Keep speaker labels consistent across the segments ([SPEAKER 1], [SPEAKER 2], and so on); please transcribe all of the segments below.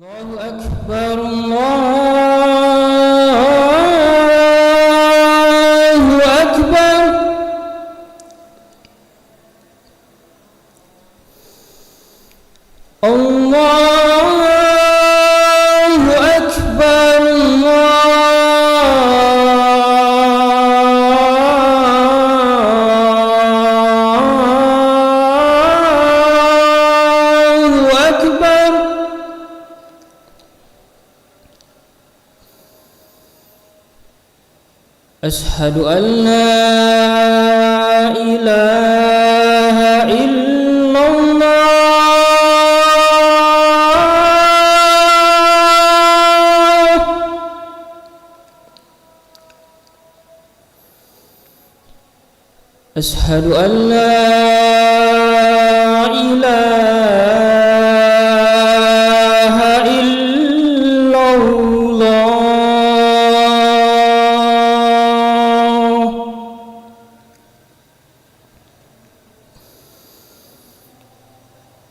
[SPEAKER 1] الله أكبر الله أكبر الله أكبر الله أكبر. أشهد أن لا إله إلا الله. أشهد أن لا إله إلا الله.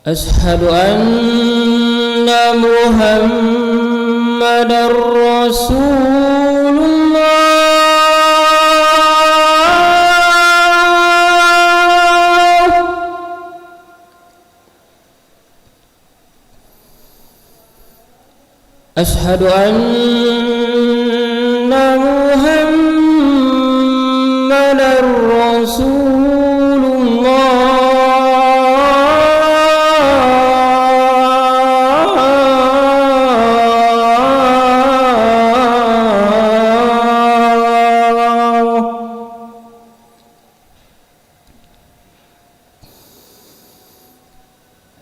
[SPEAKER 1] أشهد أن محمدًا رسول الله. أشهد أن محمدًا رسول الله.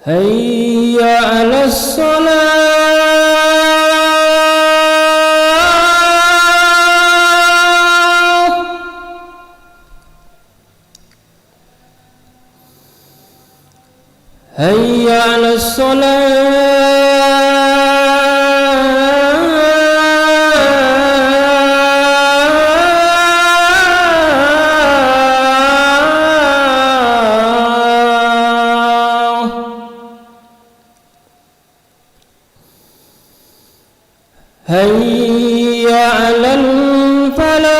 [SPEAKER 1] هيا على الصلاة. هيا على الصلاة. هيا على الفلاح.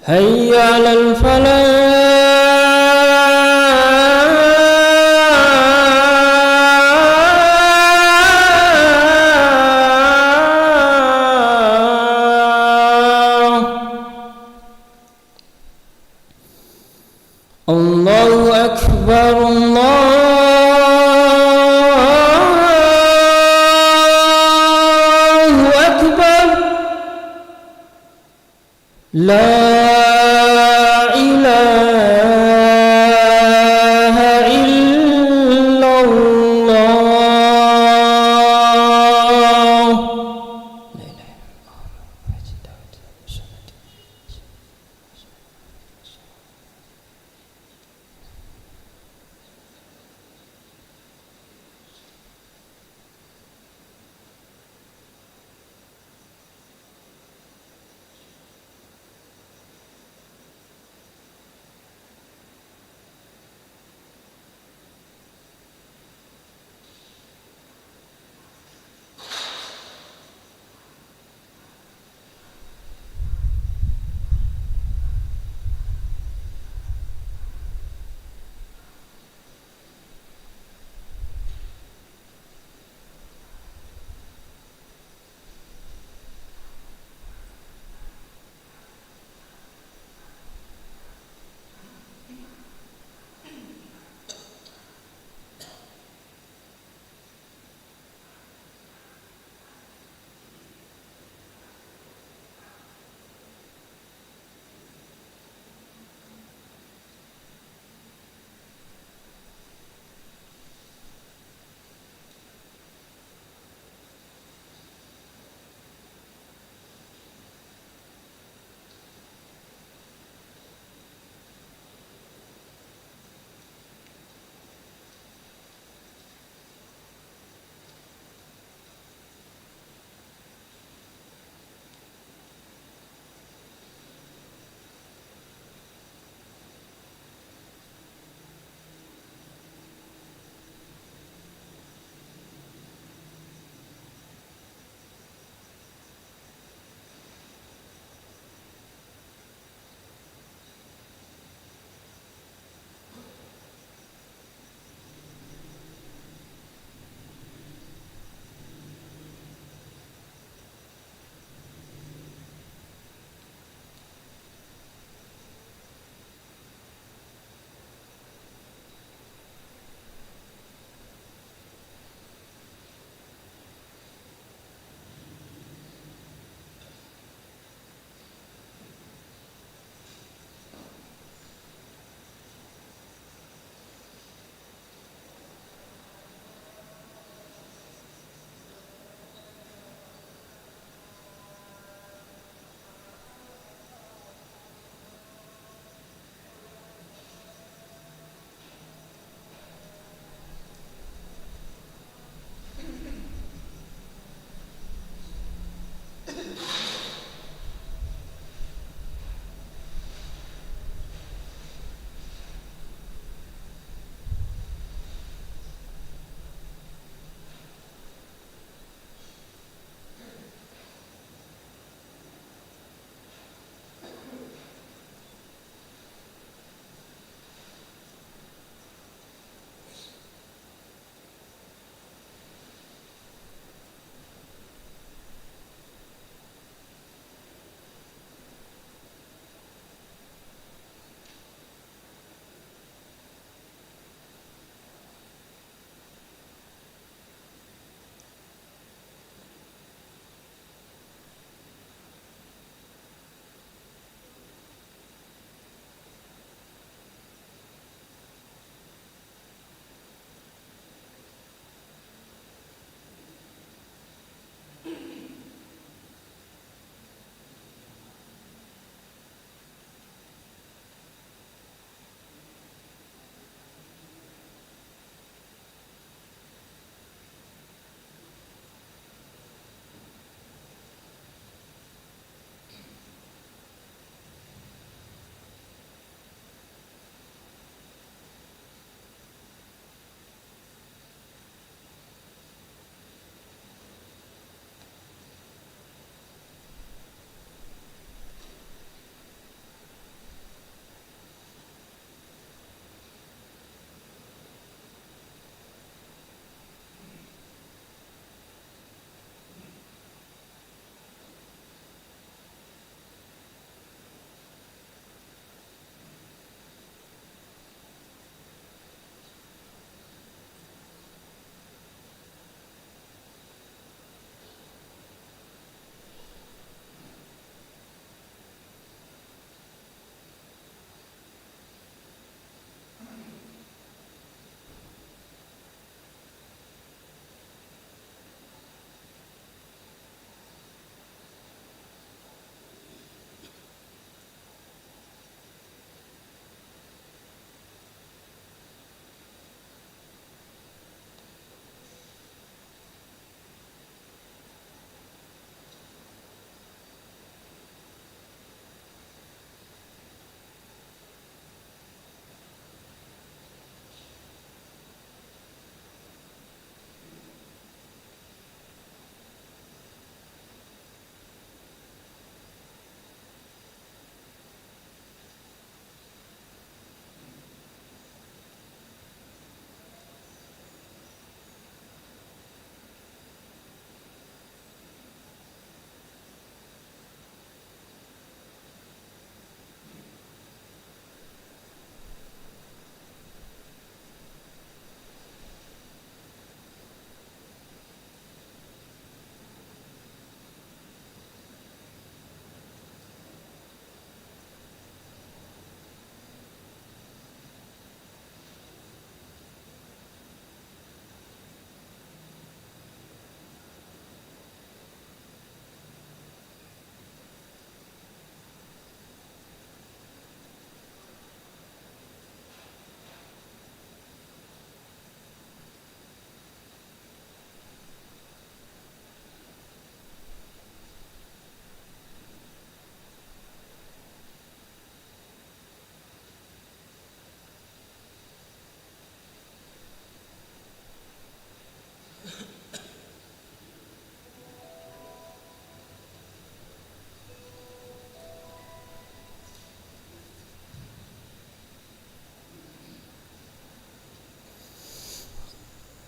[SPEAKER 1] هيا على الفلاح. الله أكبر الله أكبر. لا إله إلا الله.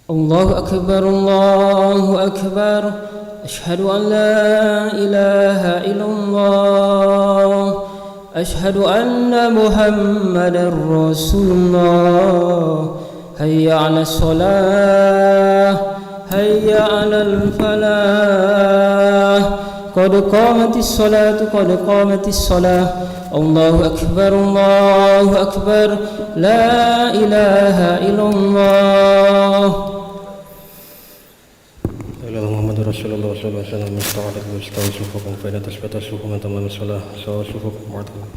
[SPEAKER 1] الله أكبر الله أكبر أشهد أن لا إله إلا الله أشهد أن محمدا رسول الله هيا على الصلاة هيا على الفلاح قد قامت الصلاة قد قامت الصلاة الله أكبر لا إله إلا الله
[SPEAKER 2] محمد رسول الله صلى الله عليه وسلم استوعبت واستوى صفوفكم فإن تثبت صفوفكم من تمام الصلاة سواء صفوفكم معتدلة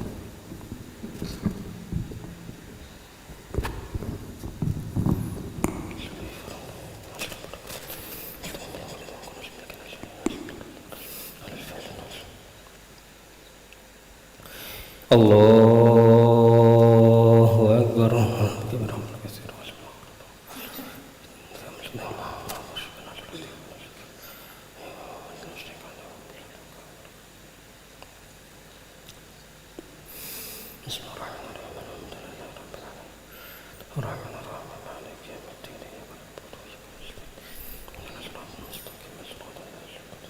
[SPEAKER 2] الله أكبر بسم الله الرحمن الرحيم الحمد لله رب العالمين الرحمن الرحيم مالك يوم الدين إياك نعبد وإياك نستعين اهدنا الصراط المستقيم صراط الذين أنعمت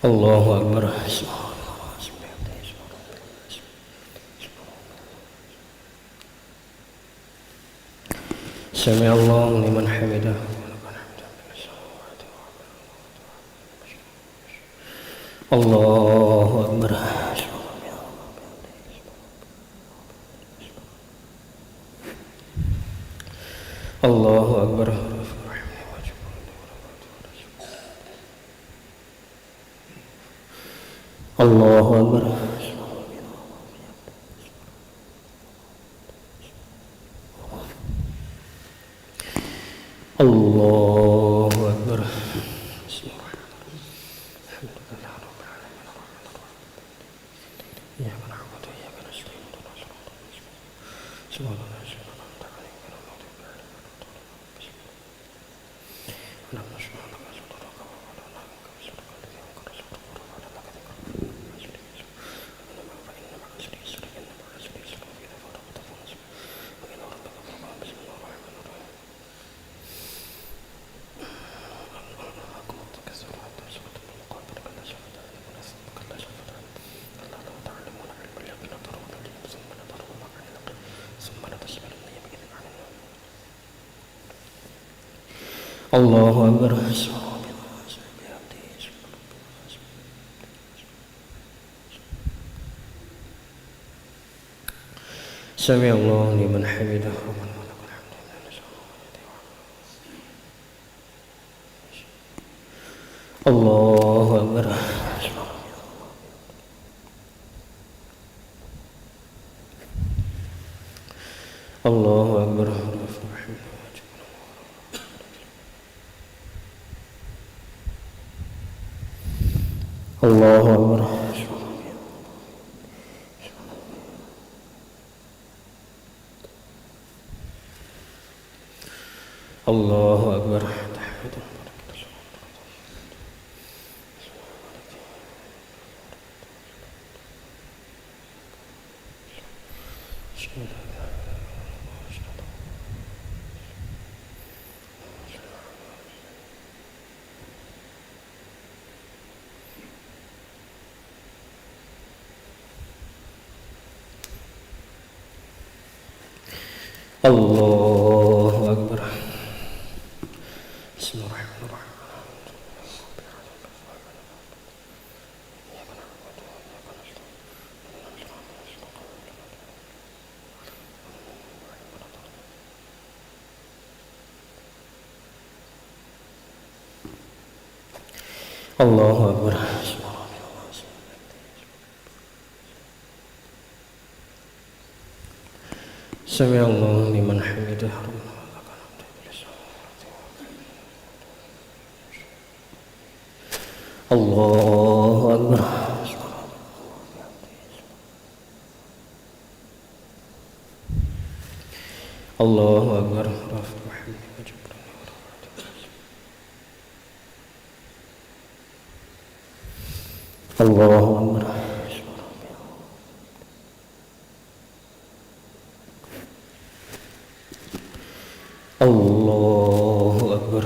[SPEAKER 2] الله أكبر سمع الله لمن حمده الله أكبر الله أكبر الله أكبر الله أكبر بسم الله الحمد لله رب العالمين الرحمن الرحيم إياك نعبد وإياك نستعين اهدنا الصراط المستقيم صراط الذين أنعمت عليهم غير المغضوب عليهم ولا الضالين اللهم صل على صدرك وعلى نبيك وصدق الذي أنكر صدرك وعلى لك ذكرك إنما فإن مع العسر يسرا إن مع العسر يسرا وإذا فرغت فانصب وإلى ربك فارغب بسم الله الرحمن الرحيم الله أكبر سمع الله لمن حمده الله أكبر الله أكبر الله أكبر الله أكبر الله أكبر بسم الله الرحمن الرحيم Allahu Akbar. Sami Allahu liman hamidah. Allahu Akbar. Allahu Akbar. Allahu Akbar. Allahu Akbar.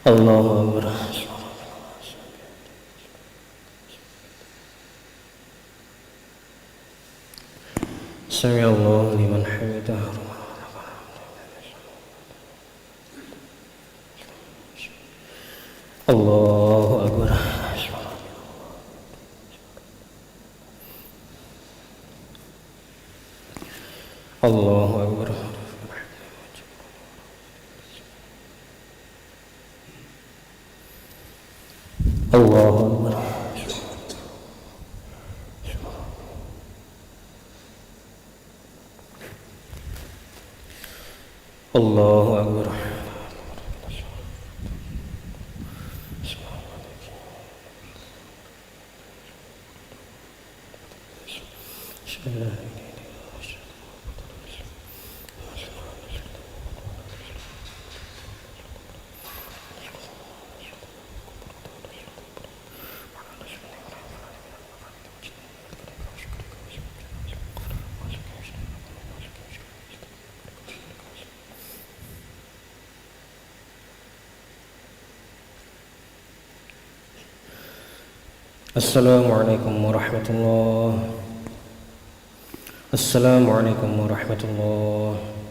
[SPEAKER 2] Allahu Akbar. Sami Allahu liman hamidah. Allahu Akbar. Allahu Akbar. Allahu Akbar. Allahu Akbar. Assalamualaikum warahmatullahi wabarakatuh. Assalamualaikum warahmatullahi wabarakatuh.